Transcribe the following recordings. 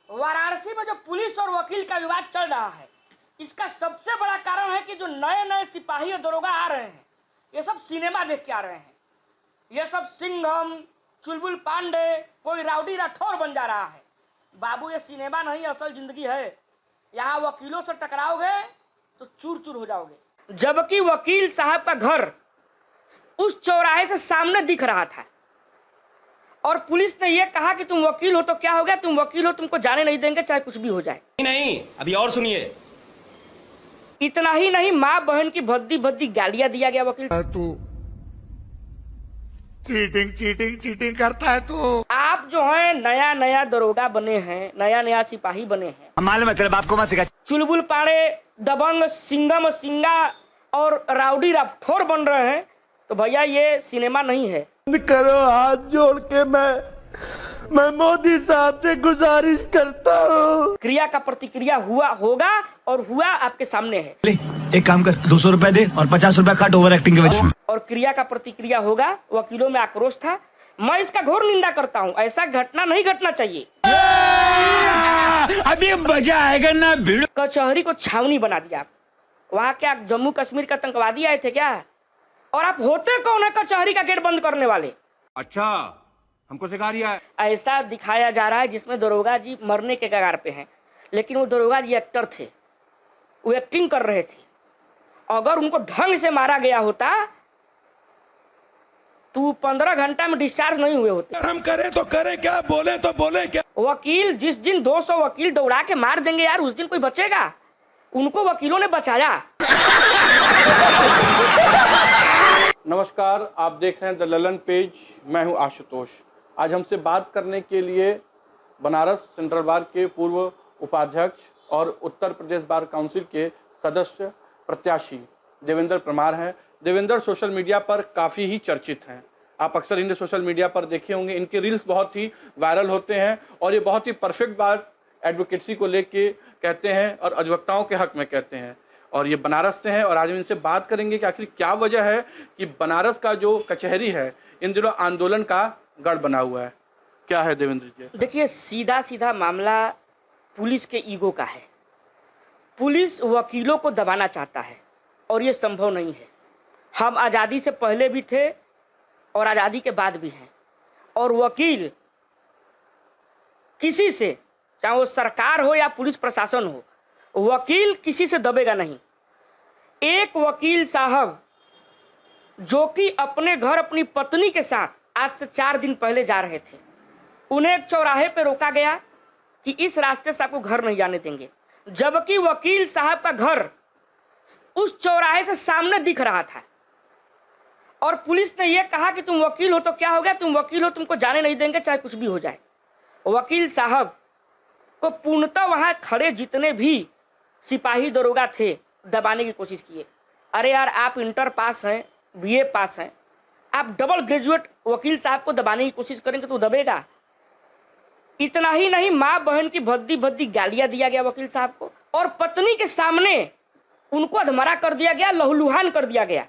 वाराणसी में जो पुलिस और वकील का विवाद चल रहा है, इसका सबसे बड़ा कारण है कि जो नए नए सिपाही और दरोगा आ रहे हैं, ये सब सिनेमा देख के आ रहे हैं। ये सब सिंघम, चुलबुल पांडे, कोई राउडी राठौर बन जा रहा है। बाबू, ये सिनेमा नहीं, असल जिंदगी है। यहाँ वकीलों से टकराओगे तो चूर चूर हो जाओगे। जबकि वकील साहब का घर उस चौराहे से सामने दिख रहा था और पुलिस ने यह कहा कि तुम वकील हो तो क्या हो गया, तुम वकील हो, तुमको जाने नहीं देंगे चाहे कुछ भी हो जाए। नहीं, अभी और सुनिए। इतना ही नहीं, माँ बहन की भद्दी भद्दी गालियां दिया गया वकील। तू चीटिंग चीटिंग चीटिंग करता है तू। आप जो है नया नया दरोगा बने हैं, नया नया सिपाही बने हैं, मालूम है तेरे बाप को मत सिखा। चुलबुल पाड़े, दबंग, सिंगम सिंगा और राउडी राठौर बन रहे हैं, तो भैया ये सिनेमा नहीं है। करो हाथ जोड़ के मैं मोदी साहब से गुजारिश करता हूँ। क्रिया का प्रतिक्रिया हुआ होगा और हुआ आपके सामने है। ले, एक काम कर, 200 रुपए दे और 50 रुपए काट ओवर एक्टिंग के वजह से। और क्रिया का प्रतिक्रिया होगा। वकीलों में आक्रोश था। मैं इसका घोर निंदा करता हूँ। ऐसा घटना नहीं घटना चाहिए। अभी मजा आएगा ना भिड़। कचहरी को छावनी बना दिया। वहाँ क्या जम्मू कश्मीर का आतंकवादी आए थे क्या? और आप होते कौन है कचहरी का गेट बंद करने वाले? अच्छा, हमको सिखा रिया है। ऐसा दिखाया जा रहा है जिसमें दरोगा जी मरने के कगार पे हैं, लेकिन वो दरोगा जी एक्टर थे, वो एक्टिंग कर रहे थे। अगर उनको ढंग से मारा गया होता तो 15 घंटा में डिस्चार्ज नहीं हुए होते। हम करें तो करें क्या, बोले तो बोले क्या। वकील जिस दिन 200 वकील दौड़ा के मार देंगे यार, उस दिन कोई बचेगा? उनको वकीलों ने बचाया। नमस्कार, आप देख रहे हैं द ललन पेज। मैं हूं आशुतोष। आज हमसे बात करने के लिए बनारस सेंट्रल बार के पूर्व उपाध्यक्ष और उत्तर प्रदेश बार काउंसिल के सदस्य प्रत्याशी देवेंद्र परमार हैं। देवेंद्र सोशल मीडिया पर काफ़ी ही चर्चित हैं। आप अक्सर इन्हें सोशल मीडिया पर देखे होंगे। इनके रील्स बहुत ही वायरल होते हैं और ये बहुत ही परफेक्ट बात एडवोकेसी को लेके कहते हैं और अधिवक्ताओं के हक में कहते हैं। और ये बनारस से हैं और आज हम इनसे बात करेंगे कि आखिर क्या वजह है कि बनारस का जो कचहरी है इन दिनों आंदोलन का गढ़ बना हुआ है। क्या है देवेंद्र जी? देखिए, सीधा सीधा मामला पुलिस के ईगो का है। पुलिस वकीलों को दबाना चाहता है और ये संभव नहीं है। हम आज़ादी से पहले भी थे और आज़ादी के बाद भी हैं। और वकील किसी से, चाहे वो सरकार हो या पुलिस प्रशासन हो, वकील किसी से दबेगा नहीं। एक वकील साहब जो कि अपने घर अपनी पत्नी के साथ आज से 4 दिन पहले जा रहे थे, उन्हें एक चौराहे पे रोका गया कि इस रास्ते से आपको घर नहीं जाने देंगे, जबकि वकील साहब का घर उस चौराहे से सामने दिख रहा था। और पुलिस ने यह कहा कि तुम वकील हो तो क्या हो गया, तुम वकील हो, तुमको जाने नहीं देंगे चाहे कुछ भी हो जाए। वकील साहब को पूर्णतः वहां खड़े जितने भी सिपाही दरोगा थे दबाने की कोशिश किए। अरे यार, आप इंटर पास हैं, बीए पास हैं, आप डबल ग्रेजुएट वकील साहब को दबाने की कोशिश करेंगे तो दबेगा। इतना ही नहीं, माँ बहन की भद्दी भद्दी गालियां दिया गया वकील साहब को और पत्नी के सामने उनको अधमरा कर दिया गया, लहूलुहान कर दिया गया,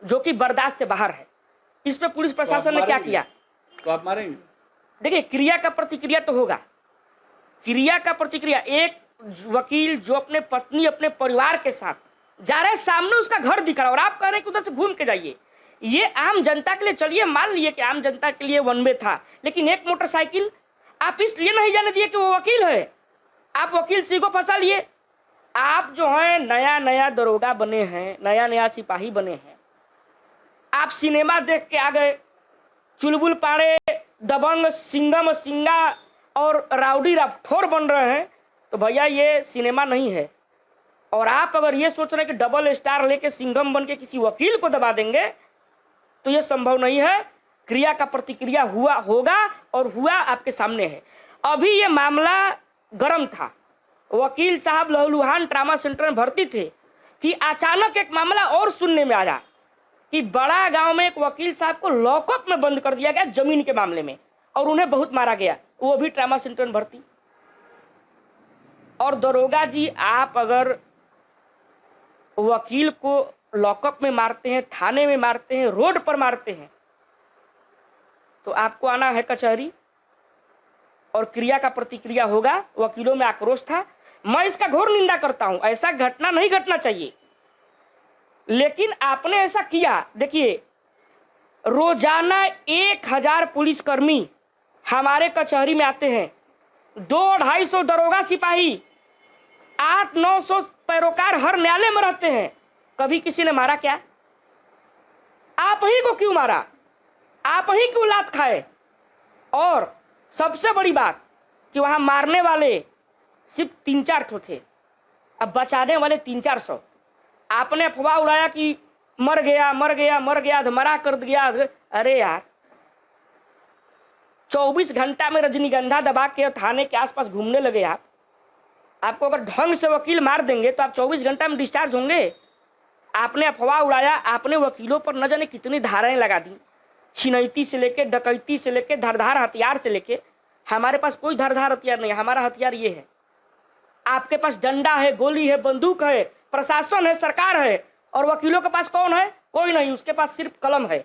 जो कि बर्दाश्त से बाहर है। इस पे पुलिस प्रशासन ने क्या किया? तो आप मारेंगे? देखिए, क्रिया का प्रतिक्रिया तो होगा। क्रिया का प्रतिक्रिया, एक वकील जो अपने पत्नी अपने परिवार के साथ जा रहे, सामने उसका घर दिख रहा है और आप कह रहे हैं कि उधर से घूम के जाइए। ये आम जनता के लिए, चलिए मान लिए कि आम जनता के लिए वन वे था, लेकिन एक मोटरसाइकिल आप इसलिए नहीं जाने दिए कि वो वकील है। आप वकील सी को फंसा लिए। आप जो है नया नया दरोगा बने हैं, नया नया सिपाही बने हैं, आप सिनेमा देख के आ गए। चुलबुल पाड़े, दबंग, सिंगम सिंगा और राउडी राठौर बन रहे हैं, तो भैया ये सिनेमा नहीं है। और आप अगर ये सोच रहे हैं कि डबल स्टार लेके सिंघम बन के किसी वकील को दबा देंगे, तो ये संभव नहीं है। क्रिया का प्रतिक्रिया हुआ होगा और हुआ आपके सामने है। अभी ये मामला गर्म था, वकील साहब लहूलुहान ट्रामा सेंटर में भर्ती थे कि अचानक एक मामला और सुनने में आया कि बड़ा गांव में एक वकील साहब को लॉकअप में बंद कर दिया गया जमीन के मामले में और उन्हें बहुत मारा गया, वो भी ट्रामा सेंटर में भर्ती। और दरोगा जी, आप अगर वकील को लॉकअप में मारते हैं, थाने में मारते हैं, रोड पर मारते हैं, तो आपको आना है कचहरी और क्रिया का प्रतिक्रिया होगा। वकीलों में आक्रोश था, मैं इसका घोर निंदा करता हूं, ऐसा घटना नहीं घटना चाहिए। लेकिन आपने ऐसा किया। देखिए, रोजाना 1000 पुलिसकर्मी हमारे कचहरी में आते हैं, 200-250 दरोगा सिपाही, 800-900 पैरोकार हर न्यायालय में रहते हैं। कभी किसी ने मारा क्या? आप ही को क्यों मारा? आप ही क्यों लात खाए? और सबसे बड़ी बात कि वहां मारने वाले सिर्फ 3-4 ठो थे, अब बचाने वाले 300-400। आपने अफवाह उड़ाया कि मर गया मर गया मर गया, मरा कर दिया। अरे यार, 24 घंटा में रजनीगंधा दबा के थाने के आसपास घूमने लगे आप। आपको अगर ढंग से वकील मार देंगे तो आप 24 घंटा में डिस्चार्ज होंगे। आपने अफवाह उड़ाया, आपने वकीलों पर न जाने कितनी धाराएं लगा दी, छिनैती से लेके, डकैती से लेके, धारदार हथियार से लेके। हमारे पास कोई धारदार हथियार नहीं है, हमारा हथियार ये है। आपके पास डंडा है, गोली है, बंदूक है, प्रशासन है, सरकार है, और वकीलों के पास कौन है? कोई नहीं, उसके पास सिर्फ कलम है।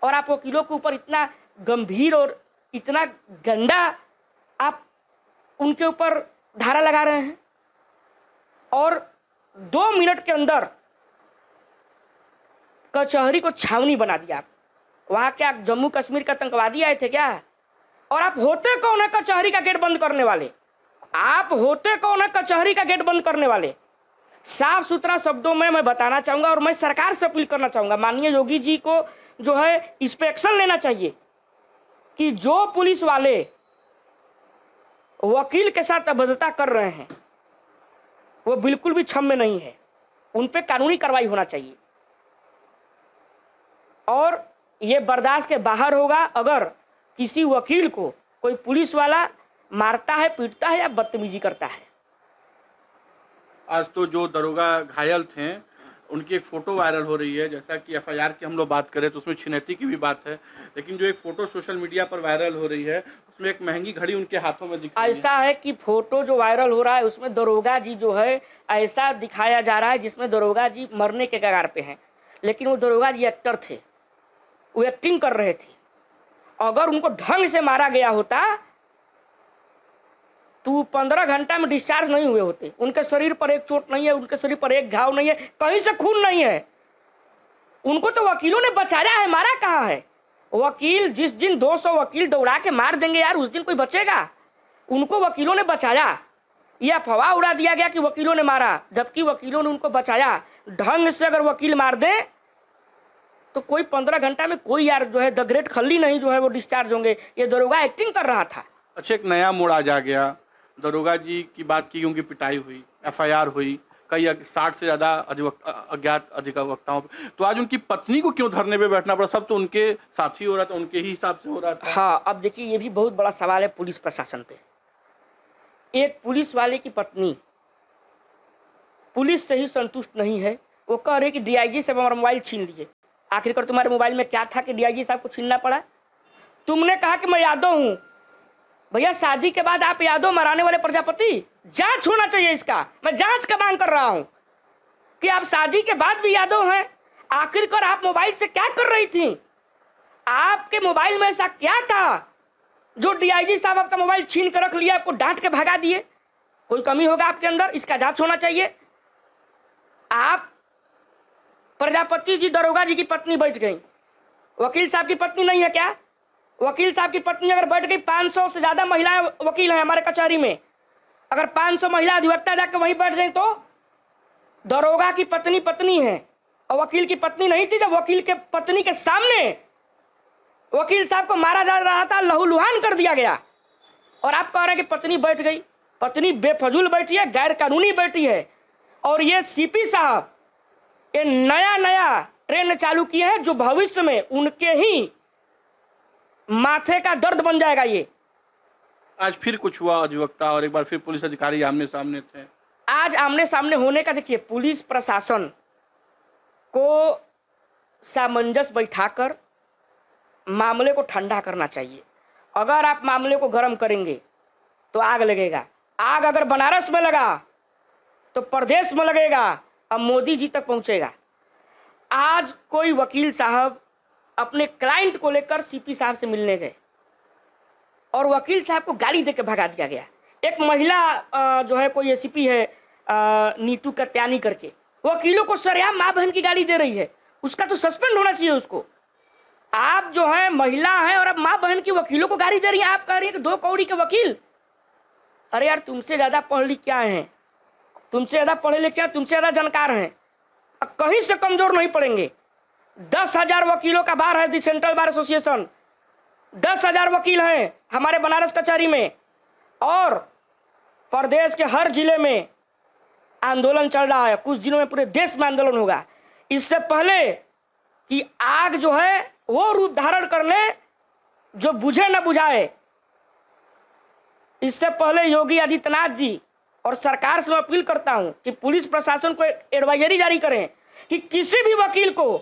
और आप वकीलों के ऊपर इतना गंभीर और इतना गंदा आप उनके ऊपर धारा लगा रहे हैं, और 2 मिनट के अंदर कचहरी को छावनी बना दिया। आप वहां क्या जम्मू कश्मीर का आतंकवादी आए थे क्या? और आप होते कौन है कचहरी का गेट बंद करने वाले? आप होते कौन है कचहरी का गेट बंद करने वाले? साफ सुथरा शब्दों में मैं बताना चाहूंगा, और मैं सरकार से अपील करना चाहूंगा, माननीय योगी जी को जो है इस पे एक्शन लेना चाहिए कि जो पुलिस वाले वकील के साथ अभद्रता कर रहे हैं वो बिल्कुल भी क्षम्य नहीं है, उन पे कानूनी कार्रवाई होना चाहिए। और ये बर्दाश्त के बाहर होगा अगर किसी वकील को कोई पुलिस वाला मारता है, पीटता है या बदतमीजी करता है। आज तो जो दरोगा घायल थे उनकी एक फोटो वायरल हो रही है। जैसा कि एफआईआर की हम लोग बात करें तो उसमें छिनैती की भी बात है, लेकिन जो एक फोटो सोशल मीडिया पर वायरल हो रही है उसमें एक महंगी घड़ी उनके हाथों में दिख रही है। ऐसा है कि फोटो जो वायरल हो रहा है उसमें दरोगा जी जो है ऐसा दिखाया जा रहा है जिसमें दरोगा जी मरने के कगार पे हैं, लेकिन वो दरोगा जी एक्टर थे, वो एक्टिंग कर रहे थे। अगर उनको ढंग से मारा गया होता तो 15 घंटा में डिस्चार्ज नहीं हुए होते। उनके शरीर पर एक चोट नहीं है, उनके शरीर पर एक घाव नहीं है, कहीं से खून नहीं है। उनको तो वकीलों ने बचाया है, मारा कहाँ है? वकील जिस दिन 200 वकील दौड़ा के मार देंगे यार, उस दिन कोई बचेगा? उनको वकीलों ने बचाया। यह अफवाह उड़ा दिया गया कि वकीलों ने मारा, जबकि वकीलों ने उनको बचाया। ढंग से अगर वकील मार दे तो कोई 15 घंटा में कोई यार जो है द ग्रेट खल्ली नहीं जो है वो डिस्चार्ज होंगे। ये दरोगा एक्टिंग कर रहा था। अच्छा, एक नया मोड़ आ जा गया। दरोगा जी की बात की, उनकी पिटाई हुई, एफआईआर हुई, कई 60 से ज्यादा अज्ञात अधिवक्ताओं पे। तो आज उनकी पत्नी को क्यों धरने पे बैठना पड़ा? सब तो उनके साथी हो रहा था, उनके ही हिसाब से हो रहा था। हाँ, अब देखिए ये भी बहुत बड़ा सवाल है पुलिस प्रशासन पे। एक पुलिस वाले की पत्नी पुलिस से ही संतुष्ट नहीं है, वो कह रही कि डीआईजी से हमारा मोबाइल छीन लिए। आखिरकार तुम्हारे मोबाइल में क्या था कि डीआईजी साहब को छीनना पड़ा? तुमने कहा कि मैं यादव हूं। भैया, शादी के बाद आप यादव मराने वाले प्रजापति, जांच होना चाहिए इसका। मैं जांच का मांग कर रहा हूं कि आप शादी के बाद भी यादव हैं। आखिरकार आप मोबाइल से क्या कर रही थी? आपके मोबाइल में ऐसा क्या था जो डीआईजी साहब आपका मोबाइल छीन कर रख लिया, आपको डांट के भगा दिए? कोई कमी होगा आपके अंदर, इसका जांच होना चाहिए। आप प्रजापति जी दरोगा जी की पत्नी बैठ गई, वकील साहब की पत्नी नहीं है क्या? वकील साहब की पत्नी अगर बैठ गई, 500 से ज्यादा महिलाएं वकील हैं हमारे कचहरी में, अगर 500 महिला अधिवक्ता जाकर वहीं बैठ जाए तो दरोगा की पत्नी पत्नी है और वकील की पत्नी नहीं थी। जब वकील के पत्नी के सामने वकील साहब को मारा जा रहा था, लहूलुहान कर दिया गया, और आप कह रहे हैं कि पत्नी बैठ गई। पत्नी बेफजूल बैठी है, गैर कानूनी बैठी है। और ये सीपी साहब ये नया ट्रेंड चालू किए हैं जो भविष्य में उनके ही माथे का दर्द बन जाएगा। ये आज फिर कुछ हुआ अधिवक्ता और एक बार फिर पुलिस अधिकारी आमने सामने थे। आज आमने सामने होने का देखिए, पुलिस प्रशासन को सामंजस्य बैठाकर मामले को ठंडा करना चाहिए। अगर आप मामले को गर्म करेंगे तो आग लगेगा। आग अगर बनारस में लगा तो प्रदेश में लगेगा, अब मोदी जी तक पहुंचेगा। आज कोई वकील साहब अपने क्लाइंट को लेकर सीपी साहब से मिलने गए, और वकील साहब को गाली देके भगा दिया गया। एक महिला जो है कोई एसीपी है नीतू कत्यानी करके, वकीलों को सरेआम माँ बहन की गाली दे रही है, उसका तो सस्पेंड होना चाहिए उसको। आप जो है महिला हैं और अब माँ बहन की वकीलों को गाली दे रही हैं, आप कह रही है कि 2 कौड़ी के वकील। अरे यार, तुमसे ज्यादा पढ़ लिख क्या है, तुमसे ज्यादा पढ़े लिखे क्या, तुमसे ज्यादा जानकार हैं, कहीं से कमजोर नहीं पड़ेंगे। 10,000 वकीलों का बार है दी सेंट्रल बार एसोसिएशन, 10,000 वकील हैं हमारे बनारस कचहरी में, और प्रदेश के हर जिले में आंदोलन चल रहा है। कुछ दिनों में पूरे देश में आंदोलन होगा। इससे पहले कि आग जो है वो रूप धारण कर ले जो बुझे न बुझाए, इससे पहले योगी आदित्यनाथ जी और सरकार से मैं अपील करता हूं कि पुलिस प्रशासन को एडवाइजरी जारी करें कि किसी भी वकील को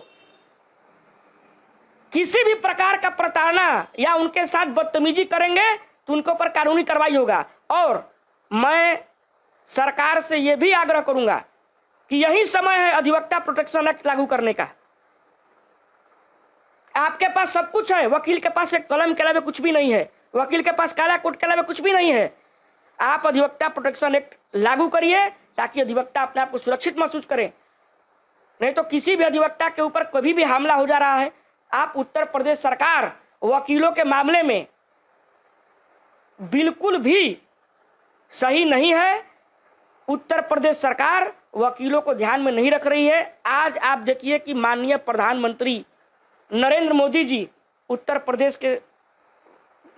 किसी भी प्रकार का प्रताड़ना या उनके साथ बदतमीजी करेंगे तो उनके ऊपर कानूनी कार्रवाई होगा। और मैं सरकार से यह भी आग्रह करूंगा कि यही समय है अधिवक्ता प्रोटेक्शन एक्ट लागू करने का। आपके पास सब कुछ है, वकील के पास एक कलम के अलावा कुछ भी नहीं है, वकील के पास काला कोट के अलावा कुछ भी नहीं है। आप अधिवक्ता प्रोटेक्शन एक्ट लागू करिए ताकि अधिवक्ता अपने आप को सुरक्षित महसूस करें। नहीं तो किसी भी अधिवक्ता के ऊपर कभी भी हमला हो जा रहा है। आप उत्तर प्रदेश सरकार वकीलों के मामले में बिल्कुल भी सही नहीं है। उत्तर प्रदेश सरकार वकीलों को ध्यान में नहीं रख रही है। आज आप देखिए कि माननीय प्रधानमंत्री नरेंद्र मोदी जी, उत्तर प्रदेश के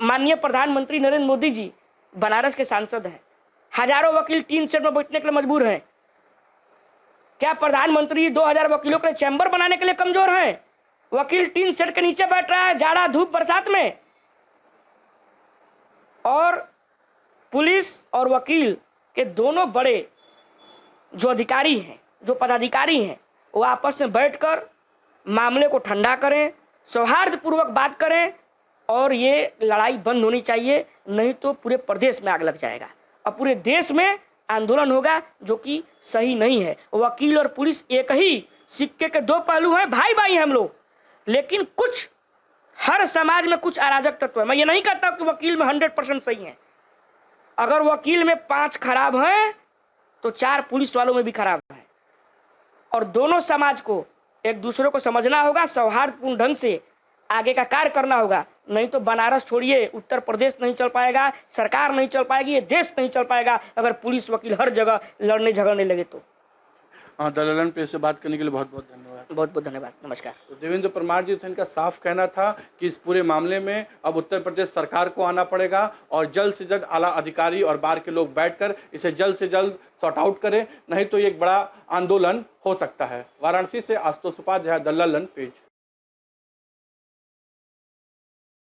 माननीय प्रधानमंत्री नरेंद्र मोदी जी बनारस के सांसद हैं। हजारों वकील 3 सेट में बैठने के लिए मजबूर हैं। क्या प्रधानमंत्री 2000 वकीलों के लिए चैम्बर बनाने के लिए कमजोर हैं? वकील 3 सेट के नीचे बैठ रहा है जाड़ा धूप बरसात में। और पुलिस और वकील के दोनों बड़े जो अधिकारी हैं, जो पदाधिकारी हैं, वो आपस में बैठकर मामले को ठंडा करें, सौहार्दपूर्वक बात करें और ये लड़ाई बंद होनी चाहिए। नहीं तो पूरे प्रदेश में आग लग जाएगा और पूरे देश में आंदोलन होगा, जो कि सही नहीं है। वकील और पुलिस एक ही सिक्के के 2 पहलू हैं, भाई भाई हैं हम लोग। लेकिन कुछ हर समाज में कुछ अराजक तत्व है। मैं ये नहीं कहता कि वकील में 100% सही है। अगर वकील में 5 खराब हैं तो 4 पुलिस वालों में भी खराब है। और दोनों समाज को एक दूसरे को समझना होगा, सौहार्दपूर्ण ढंग से आगे का कार्य करना होगा। नहीं तो बनारस छोड़िए, उत्तर प्रदेश नहीं चल पाएगा, सरकार नहीं चल पाएगी, ये देश नहीं चल पाएगा अगर पुलिस वकील हर जगह लड़ने झगड़ने लगे तो। हाँ, द ललन पे से बात करने के लिए बहुत बहुत धन्यवाद। बहुत बहुत धन्यवाद, नमस्कार। तो देवेंद्र परमार जी से इनका साफ कहना था कि इस पूरे मामले में अब उत्तर प्रदेश सरकार को आना पड़ेगा और जल्द से जल्द आला अधिकारी और बार के लोग बैठकर इसे जल्द से जल्द सॉर्ट आउट करें, नहीं तो ये एक बड़ा आंदोलन हो सकता है। वाराणसी से आशुतोष उपाध्याय, द ललन पेज।